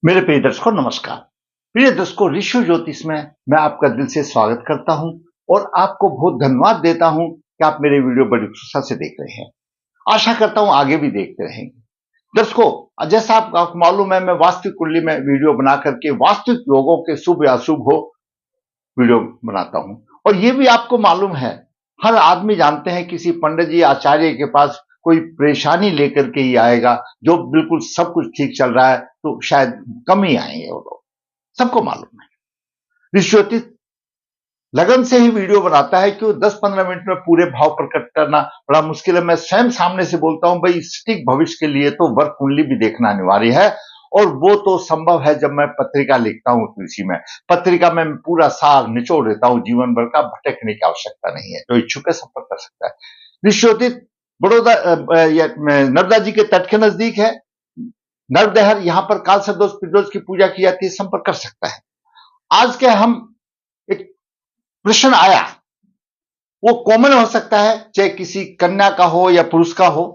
मेरे प्रिय दर्शकों नमस्कार। प्रिय दर्शकों, ऋषि ज्योतिष में मैं आपका दिल से स्वागत करता हूं और आपको बहुत धन्यवाद देता हूं कि आप मेरे वीडियो बड़ी उत्सुकता से देख रहे हैं। आशा करता हूं आगे भी देखते रहेंगे। दर्शकों, जैसा आपको मालूम है, मैं वास्तविक कुंडली में वीडियो बना करके वास्तविक योगों के शुभ या अशुभ हो वीडियो बनाता हूं। और ये भी आपको मालूम है, हर आदमी जानते हैं किसी पंडित जी आचार्य के पास कोई परेशानी लेकर के ही आएगा। जो बिल्कुल सब कुछ ठीक चल रहा है तो शायद कम ही आएंगे वो लोग, सबको मालूम है। ऋषि लगन से ही वीडियो बनाता है, क्यों 10-15 मिनट में पूरे भाव प्रकट करना बड़ा मुश्किल है। मैं स्वयं सामने से बोलता हूं, भाई सटीक भविष्य के लिए तो वर्क कुंडली भी देखना अनिवार्य है, और वो तो संभव है जब मैं पत्रिका लिखता हूं। तुलसी में पत्रिका में पूरा सार निचोड़ देता हूं, जीवन भर का भटकने की आवश्यकता नहीं है। जो इच्छुक है संपर्क कर सकता है। ऋषि बड़ौदा नर्मदा जी के तट के नजदीक है। नरदेहर, यहां पर काल सदोष प्रदोष की पूजा की जाती है, संपर्क कर सकता है। आज के हम एक प्रश्न आया, वो कॉमन हो सकता है, चाहे किसी कन्या का हो या पुरुष का हो,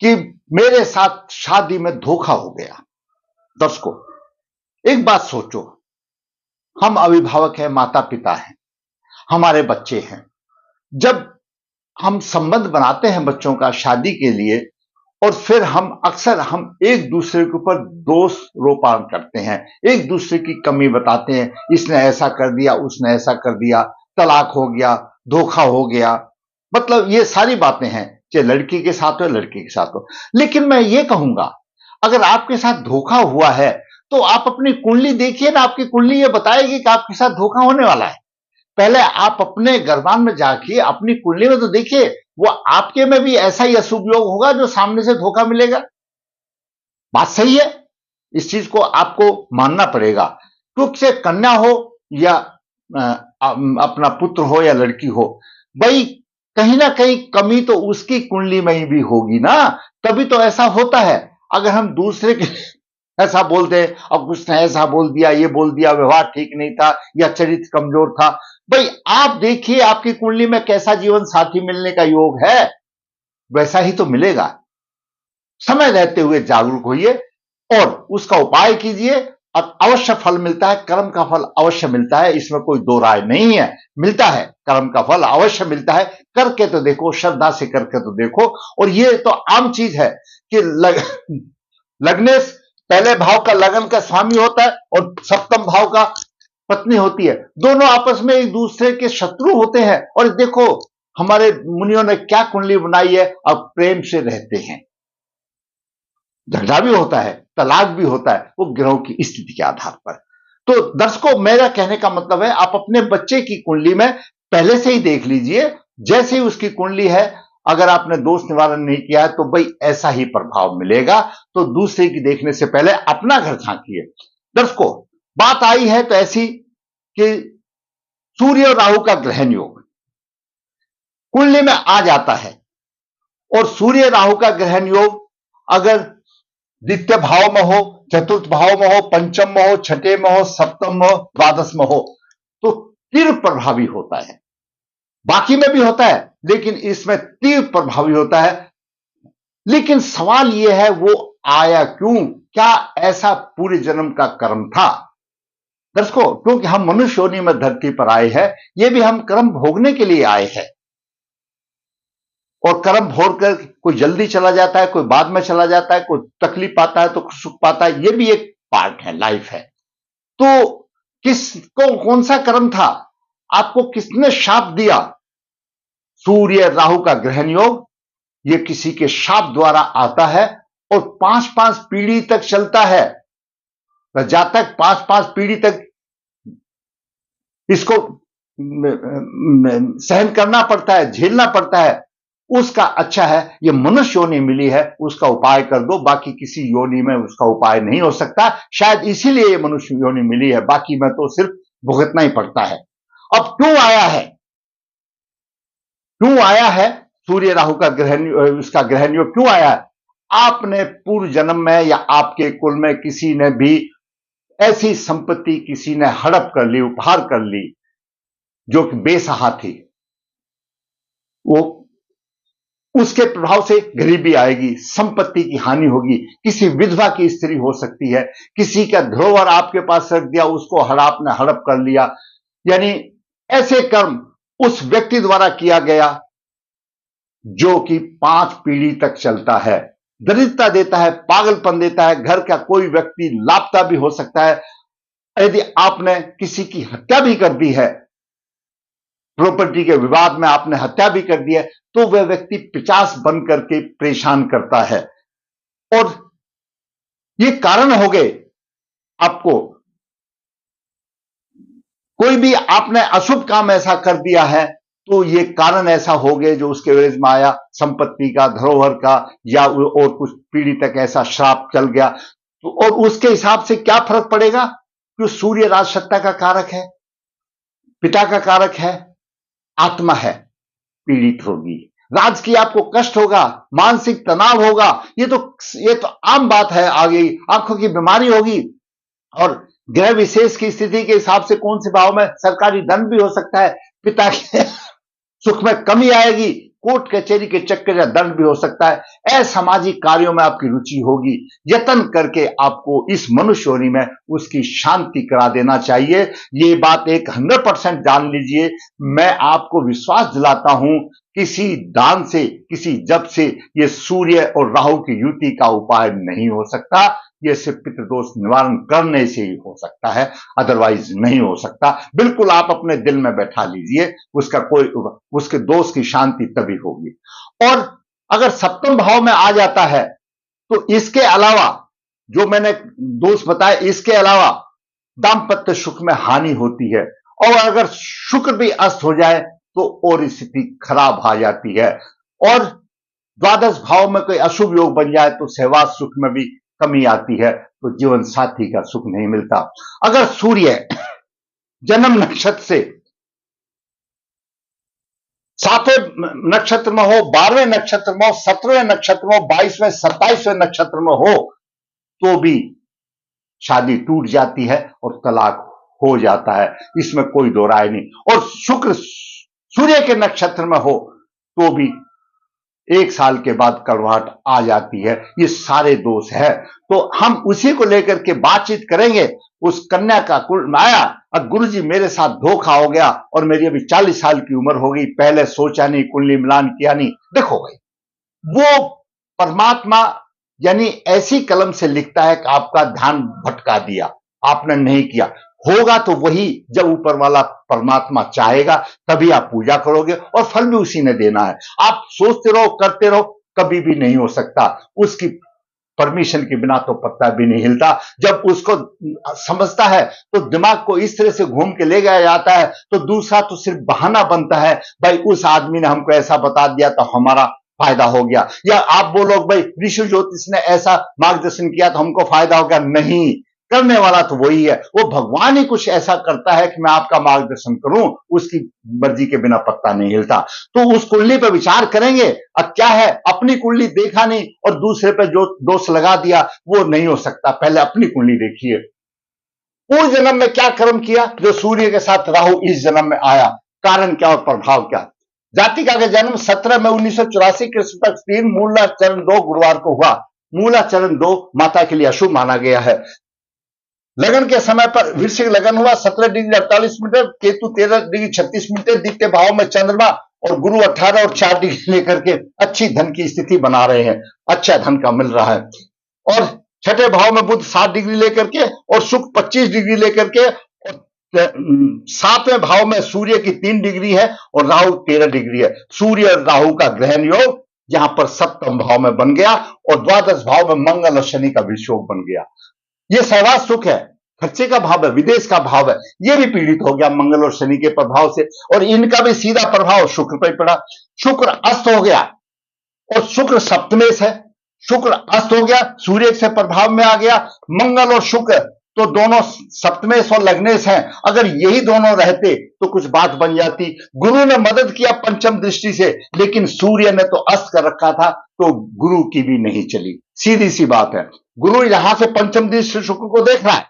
कि मेरे साथ शादी में धोखा हो गया। दर्शकों, एक बात सोचो, हम अभिभावक हैं, माता पिता हैं, हमारे बच्चे हैं। जब हम संबंध बनाते हैं बच्चों का शादी के लिए, और फिर हम एक दूसरे के ऊपर दोष रोपण करते हैं, एक दूसरे की कमी बताते हैं। इसने ऐसा कर दिया, उसने ऐसा कर दिया, तलाक हो गया, धोखा हो गया, मतलब ये सारी बातें हैं, चाहे लड़की के साथ हो लड़के के साथ हो। लेकिन मैं ये कहूंगा, अगर आपके साथ धोखा हुआ है तो आप अपनी कुंडली देखिए ना। आपकी कुंडली ये बताएगी कि आपके साथ धोखा होने वाला है। पहले आप अपने गर्भान में जाके अपनी कुंडली में तो देखिए, वो आपके में भी ऐसा ही अशुभ योग होगा जो सामने से धोखा मिलेगा। बात सही है, इस चीज को आपको मानना पड़ेगा। क्योंकि से कन्या हो या अपना पुत्र हो या लड़की हो, भाई कहीं ना कहीं कमी तो उसकी कुंडली में ही भी होगी ना, तभी तो ऐसा होता है। अगर हम दूसरे के ऐसा बोलते हैं, अब उसने ऐसा बोल दिया, ये बोल दिया, व्यवहार ठीक नहीं था या चरित्र कमजोर था, भाई आप देखिए आपकी कुंडली में कैसा जीवन साथी मिलने का योग है, वैसा ही तो मिलेगा। समय रहते हुए जागरूक होइए और उसका उपाय कीजिए, और अवश्य फल मिलता है। कर्म का फल अवश्य मिलता है, इसमें कोई दो राय नहीं है। मिलता है, कर्म का फल अवश्य मिलता है। करके तो देखो, श्रद्धा से करके तो देखो। और ये तो आम चीज है कि लगने पहले भाव का लगन का स्वामी होता है और सप्तम भाव का पत्नी होती है। दोनों आपस में एक दूसरे के शत्रु होते हैं। और देखो हमारे मुनियों ने क्या कुंडली बनाई है, अब प्रेम से रहते हैं। झगड़ा भी होता है, तलाक भी होता है, वो ग्रहों की स्थिति के आधार पर। तो दर्शकों, मेरा कहने का मतलब है, आप अपने बच्चे की कुंडली में पहले से ही देख लीजिए। जैसे ही उसकी कुंडली है, अगर आपने दोष निवारण नहीं किया है तो भाई ऐसा ही प्रभाव मिलेगा। तो दूसरे की देखने से पहले अपना घर झांकिए। दर्शकों, बात आई है तो ऐसी कि सूर्य और राहु का ग्रहण योग कुंडली में आ जाता है। और सूर्य राहु का ग्रहण योग अगर द्वितीय भाव में हो, चतुर्थ भाव में हो, पंचम में हो, छठे में हो, सप्तम में हो, द्वादश में हो, तो तीव्र प्रभावी होता है। बाकी में भी होता है, लेकिन इसमें तीव्र प्रभावी होता है। लेकिन सवाल यह है, वो आया क्यों? क्या ऐसा पूरे जन्म का कर्म था? दर्शकों, क्योंकि हम मनुष्य योनि में धरती पर आए हैं, ये भी हम कर्म भोगने के लिए आए हैं। और कर्म भोग कर कोई जल्दी चला जाता है, कोई बाद में चला जाता है, कोई तकलीफ पाता है तो सुख पाता है, ये भी एक पार्ट है, लाइफ है। तो किसको कौन सा कर्म था, आपको किसने शाप दिया? सूर्य राहु का ग्रहण योग, ये किसी के शाप द्वारा आता है और 5-5 पीढ़ी तक चलता है। जातक 5-5 पीढ़ी तक इसको सहन करना पड़ता है, झेलना पड़ता है। उसका अच्छा है ये मनुष्य योनि मिली है, उसका उपाय कर दो। बाकी किसी योनि में उसका उपाय नहीं हो सकता। शायद इसीलिए ये मनुष्य योनि मिली है, बाकी में तो सिर्फ भुगतना ही पड़ता है। अब क्यों आया है, क्यों आया है सूर्य राहु का ग्रहण, उसका ग्रहण योग क्यों आया है? आपने पूर्व जन्म में या आपके कुल में किसी ने भी ऐसी संपत्ति किसी ने हड़प कर ली, उपहार कर ली, जो कि बेसहा थी। वो उसके प्रभाव से गरीबी आएगी, संपत्ति की हानि होगी, किसी विधवा की स्त्री हो सकती है, किसी का धरोहर आपके पास रख दिया, उसको आपने हड़प कर लिया। यानी ऐसे कर्म उस व्यक्ति द्वारा किया गया जो कि 5 पीढ़ी तक चलता है, दरिद्रता देता है, पागलपन देता है, घर का कोई व्यक्ति लापता भी हो सकता है। यदि आपने किसी की हत्या भी कर दी है, प्रॉपर्टी के विवाद में आपने हत्या भी कर दी है, तो वह व्यक्ति 50 बन करके परेशान करता है। और ये कारण हो गए आपको, कोई भी आपने अशुभ काम ऐसा कर दिया है तो ये कारण ऐसा हो गए जो उसके एवरेज में आया, संपत्ति का, धरोहर का, या और कुछ पीढ़ी तक ऐसा श्राप चल गया। तो और उसके हिसाब से क्या फर्क पड़ेगा कि सूर्य राजसत्ता का कारक है, पिता का कारक है, आत्मा है, पीड़ित होगी, राज की आपको कष्ट होगा, मानसिक तनाव होगा। ये तो आम बात है। आगे आंखों की बीमारी होगी, और ग्रह विशेष की स्थिति के हिसाब से कौन से भाव में सरकारी दंड भी हो सकता है, पिता के सुख में कमी आएगी, कोर्ट कचहरी के चक्कर या दंड भी हो सकता है। असामाजिक कार्यों में आपकी रुचि होगी, यत्न करके आपको इस मनुष्य योनि में उसकी शांति करा देना चाहिए। ये बात 100% जान लीजिए। मैं आपको विश्वास दिलाता हूं, किसी दान से, किसी जप से ये सूर्य और राहु की युति का उपाय नहीं हो सकता। ये सिर्फ पितृदोष निवारण करने से ही हो सकता है, अदरवाइज नहीं हो सकता। बिल्कुल आप अपने दिल में बैठा लीजिए, उसके दोष की शांति तभी होगी। और अगर सप्तम भाव में आ जाता है तो इसके अलावा जो मैंने दोष बताए, इसके अलावा दाम्पत्य सुख में हानि होती है। और अगर शुक्र भी अस्त हो जाए तो और स्थिति खराब आ जाती है। और द्वादश भाव में कोई अशुभ योग बन जाए तो सहवास सुख में भी कमी आती है, तो जीवन साथी का सुख नहीं मिलता। अगर सूर्य जन्म नक्षत्र से 7वें नक्षत्र में हो, 12वें नक्षत्र में हो, 17वें नक्षत्र में हो, 22वें 27वें नक्षत्र में हो, तो भी शादी टूट जाती है और तलाक हो जाता है, इसमें कोई दो राय नहीं। और शुक्र सूर्य के नक्षत्र में हो तो भी 1 साल के बाद कड़वाहट आ जाती है। ये सारे दोष है। तो हम उसी को लेकर के बातचीत करेंगे। उस कन्या का कुल आया, अब गुरुजी मेरे साथ धोखा हो गया और मेरी अभी 40 साल की उम्र हो गई, पहले सोचा नहीं, कुंडली मिलान किया नहीं। देखो भाई, वो परमात्मा यानी ऐसी कलम से लिखता है कि आपका ध्यान भटका दिया, आपने नहीं किया। होगा तो वही जब ऊपर वाला परमात्मा चाहेगा, तभी आप पूजा करोगे और फल भी उसी ने देना है। आप सोचते रहो, करते रहो, कभी भी नहीं हो सकता। उसकी परमिशन के बिना तो पत्ता भी नहीं हिलता। जब उसको समझता है तो दिमाग को इस तरह से घूम के ले गया जाता है, तो दूसरा तो सिर्फ बहाना बनता है, भाई उस आदमी ने हमको ऐसा बता दिया तो हमारा फायदा हो गया। या आप बोलो भाई ऋषि ज्योतिष ने ऐसा मार्गदर्शन किया तो हमको फायदा हो गया। नहीं, करने वाला तो वही है। वो भगवान ही कुछ ऐसा करता है कि मैं आपका मार्गदर्शन करूं, उसकी मर्जी के बिना पत्ता नहीं हिलता। तो उस कुंडली पर विचार करेंगे। अब क्या है, अपनी कुंडली देखा नहीं और दूसरे पर जो दोष लगा दिया, वो नहीं हो सकता। पहले अपनी कुंडली देखिए, पूर्व जन्म में क्या कर्म किया जो सूर्य के साथ राहु इस जन्म में आया, कारण क्या और प्रभाव क्या। जातिका का जन्म 17 मई 1984 कृष्ण पक्ष 3 मूला चरण 2 गुरुवार को हुआ। मूला चरण 2 माता के लिए अशुभ माना गया है। लगन के समय पर वृश्चिक लगन हुआ, 17 degree 48 minute, Ketu 13 degree 36 minute, द्वितीय भाव में चंद्रमा और गुरु 18 और 4 डिग्री लेकर के अच्छी धन की स्थिति बना रहे हैं, अच्छा धन का मिल रहा है। और छठे भाव में बुध 7 डिग्री लेकर के और शुक्र 25 डिग्री लेकर के, और 7वें भाव में सूर्य की 3 डिग्री है और राहु 13 डिग्री है। सूर्य और राहु का ग्रहण योग यहां पर सप्तम भाव में बन गया और द्वादश भाव में मंगल और शनि का विषयोग बन गया। ये सहवास सुख है, खर्चे का भाव है, विदेश का भाव है, ये भी पीड़ित हो गया मंगल और शनि के प्रभाव से। और इनका भी सीधा प्रभाव शुक्र पर पड़ा। शुक्र अस्त हो गया और शुक्र सप्तमेश है, शुक्र अस्त हो गया, सूर्य से प्रभाव में आ गया। मंगल और शुक्र तो दोनों सप्तमेश और लग्नेश हैं। अगर यही दोनों रहते तो कुछ बात बन जाती। गुरु ने मदद किया पंचम दृष्टि से, लेकिन सूर्य ने तो अस्त कर रखा था, तो गुरु की भी नहीं चली। सीधी सी बात है, गुरु यहां से पंचम दृष्टि शुक्र को देख रहा है,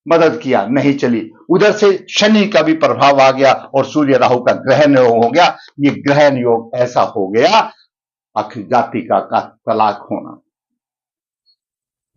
मदद किया, नहीं चली। उधर से शनि का भी प्रभाव आ गया और सूर्य राहु का ग्रहण योग हो गया। ये ग्रहण योग ऐसा हो गया आखिर जाति का तलाक होना।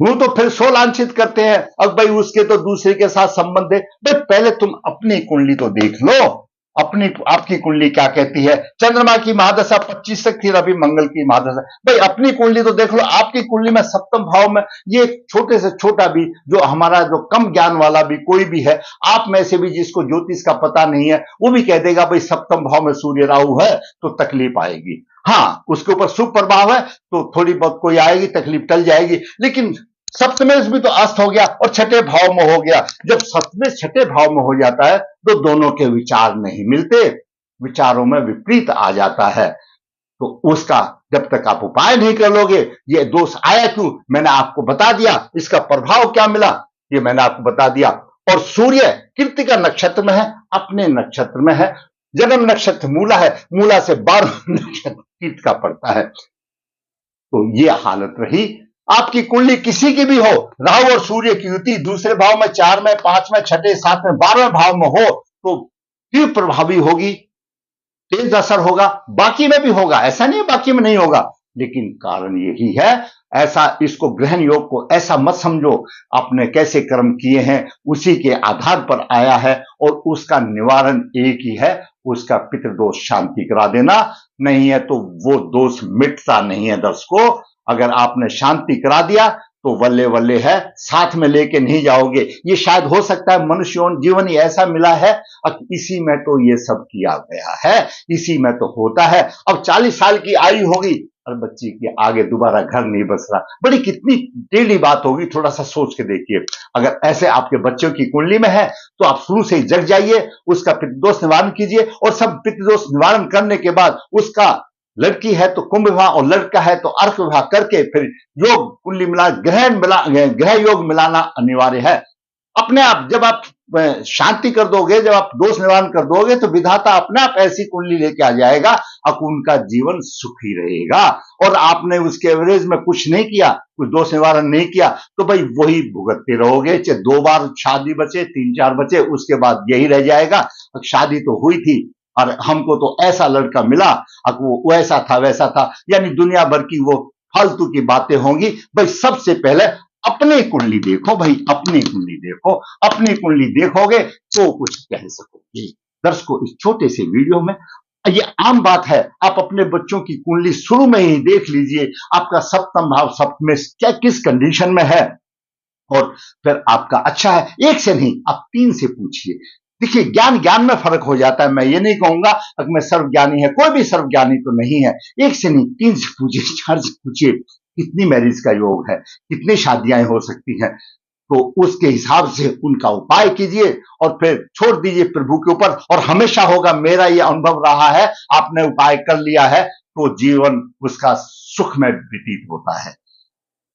वो तो फिर सो लांछित करते हैं, अब भाई उसके तो दूसरे के साथ संबंध है। भाई पहले तुम अपनी कुंडली तो देख लो, अपनी आपकी कुंडली क्या कहती है। चंद्रमा की महादशा 25 तक थी, अभी मंगल की महादशा। भाई अपनी कुंडली तो देख लो, आपकी कुंडली में सप्तम भाव में ये छोटे से छोटा भी जो हमारा जो कम ज्ञान वाला भी कोई भी है, आप में से भी जिसको ज्योतिष का पता नहीं है, वो भी कह देगा भाई सप्तम भाव में सूर्य राहु है तो तकलीफ आएगी। हाँ, उसके ऊपर शुभ प्रभाव है तो थोड़ी बहुत कोई आएगी, तकलीफ टल जाएगी। लेकिन सप्तमेश भी तो अस्त हो गया और छठे भाव में हो गया। जब सप्तमेश छठे भाव में हो जाता है तो दोनों के विचार नहीं मिलते, विचारों में विपरीत आ जाता है। तो उसका जब तक आप उपाय नहीं कर लोगे, ये दोष आया क्यों मैंने आपको बता दिया, इसका प्रभाव क्या मिला ये मैंने आपको बता दिया। और सूर्य कृत्तिका नक्षत्र में है, अपने नक्षत्र में है, जन्म नक्षत्र मूला है, मूला से 12 नक्षत्र कृत्तिका पड़ता है। तो ये हालत रही। आपकी कुंडली किसी की भी हो, राहु और सूर्य की युति दूसरे भाव में, 4 में, 5 में, छठे, 7 में, 12वें भाव में हो तो तीव्र प्रभावी होगी, तेज असर होगा। बाकी में भी होगा, ऐसा नहीं है बाकी में नहीं होगा, लेकिन कारण यही है। ऐसा इसको ग्रहण योग को ऐसा मत समझो, आपने कैसे कर्म किए हैं उसी के आधार पर आया है और उसका निवारण एक ही है, उसका पितृदोष शांति करा देना। नहीं है तो वो दोष मिटता नहीं है दर्शकों। अगर आपने शांति करा दिया तो वल्ले वल्ले है, साथ में लेके नहीं जाओगे। ये शायद हो सकता है मनुष्य जीवन ही ऐसा मिला है, अब इसी में तो ये सब किया गया है, इसी में तो होता है। अब 40 साल की आयु होगी और बच्ची के आगे दोबारा घर नहीं बस रहा, बड़ी कितनी टेढ़ी बात होगी, थोड़ा सा सोच के देखिए। अगर ऐसे आपके बच्चों की कुंडली में है तो आप शुरू से ही जग जाइए, उसका पितृदोष निवारण कीजिए और सब पितृदोष निवारण करने के बाद उसका, लड़की है तो कुंभ विवाह और लड़का है तो अर्क विवाह करके फिर योग कुंडली मिला, ग्रह योग मिलाना अनिवार्य है। अपने आप जब आप शांति कर दोगे, जब आप दोष निवारण कर दोगे तो विधाता अपने आप ऐसी कुंडली लेके आ जाएगा, अब उनका जीवन सुखी रहेगा। और आपने उसके एवरेज में कुछ नहीं किया, कुछ दोष निवारण नहीं किया तो भाई वही भुगतते रहोगे, चाहे 2 बार शादी बचे, 3-4 बचे, उसके बाद यही रह जाएगा। शादी तो हुई थी और हमको तो ऐसा लड़का मिला, अब वो ऐसा था वैसा था, यानी दुनिया भर की वो फालतू की बातें होंगी। भाई सबसे पहले अपनी कुंडली देखो, भाई अपनी कुंडली देखो, अपनी कुंडली देखोगे तो कुछ कह सकोगे। दर्शकों, इस छोटे से वीडियो में ये आम बात है, आप अपने बच्चों की कुंडली शुरू में ही देख लीजिए, आपका सप्तम भाव सप्तम क्या किस कंडीशन में है और फिर आपका अच्छा है। एक से नहीं, आप 3 से पूछिए। देखिए ज्ञान में फर्क हो जाता है, मैं ये नहीं कहूंगा कि मैं सर्वज्ञानी है, कोई भी सर्वज्ञानी तो नहीं है। 1 से नहीं, 3 से पूछिए, 4 से पूछिए, कितनी मैरिज का योग है, कितनी शादियां हो सकती हैं, तो उसके हिसाब से उनका उपाय कीजिए और फिर छोड़ दीजिए प्रभु के ऊपर। और हमेशा होगा, मेरा ये अनुभव रहा है, आपने उपाय कर लिया है तो जीवन उसका सुख में व्यतीत होता है।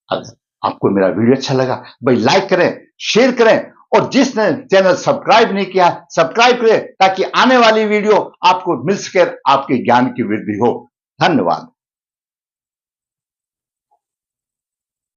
अगर आपको मेरा वीडियो अच्छा लगा भाई लाइक करें, शेयर करें और जिसने चैनल सब्सक्राइब नहीं किया सब्सक्राइब करें ताकि आने वाली वीडियो आपको मिल सके, आपके ज्ञान की वृद्धि हो। धन्यवाद।